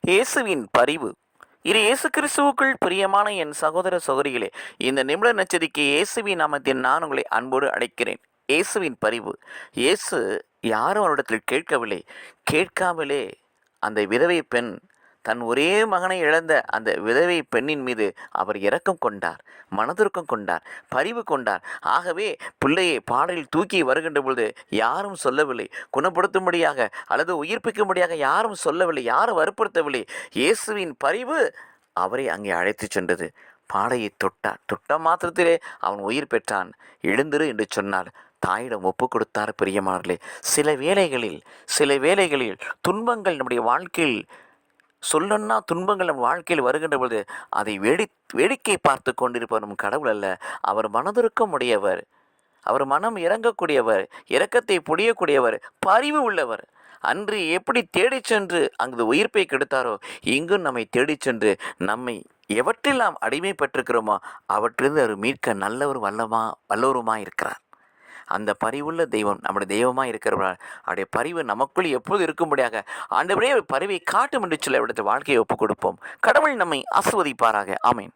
இயேசுவின் பரிவு. இது இயேசு கிறிஸ்துவுக்குள் பிரியமான என் சகோதர சகோதரிகளே, இந்த நிமிட நச்சரிக்கை இயேசுவின் நாமத்தில் நான் உங்களை அன்போடு அழைக்கிறேன். இயேசுவின் பரிவு. இயேசு யாரும் அவரிடத்தில் கேட்கவில்லை. கேட்காமலே அந்த விதவை பெண், தன் ஒரே மகனை இழந்த அந்த விதவை பெண்ணின் மீது அவர் இரக்கம் கொண்டார், மனதுருக்கம் கொண்டார், பரிவு கொண்டார். ஆகவே பிள்ளையை பாடலில் தூக்கி வருகின்ற பொழுது யாரும் சொல்லவில்லை, குணப்படுத்தும்படியாக அல்லது உயிர்ப்பிக்கும்படியாக யாரும் சொல்லவில்லை, யாரும் வற்புறுத்தவில்லை. இயேசுவின் பரிவு அவரை அங்கே அழைத்து சென்றது. பாடையை தொட்டார். தொட்ட மாத்திரத்திலே அவன் உயிர் பெற்றான். எழுந்திரு என்று சொன்னார். தாயிடம் ஒப்பு கொடுத்தார். பிரியமானவர்களே, சில வேளைகளில் துன்பங்கள் நம்முடைய வாழ்க்கையில், சொல்லன்னா துன்பங்கள் நம் வாழ்க்கையில் வருகின்ற பொழுது அதை வேடிக்கை பார்த்து கொண்டிருப்பவர் நம் கடவுள் அல்ல. அவர் மனதிருக்கம் உடையவர், அவர் மனம் இறங்கக்கூடியவர், இரக்கத்தை புரியக்கூடியவர், பரிவு உள்ளவர். அன்று எப்படி தேடிச் சென்று அங்கு உயிர்ப்பை கெடுத்தாரோ, இங்கும் நம்மை தேடிச் சென்று நம்மை எவற்றில் நாம் அடிமைப்பட்டிருக்கிறோமோ அவற்றிலிருந்து அவர் மீட்க நல்லவர் வல்லவருமா இருக்கிறார். அந்த பரிவுள்ள தெய்வம் நம்முடைய தெய்வமாக இருக்கிறவரால் அவருடைய பரிவு நமக்குள் எப்போது இருக்கும்படியாக ஆண்டவரே பரிவை காட்டும் என்று சொல்ல விடுத்த வாழ்க்கையை ஒப்புக் கொடுப்போம். கடவுள் நம்மை ஆசிர்வதிப்பாராக. ஆமேன்.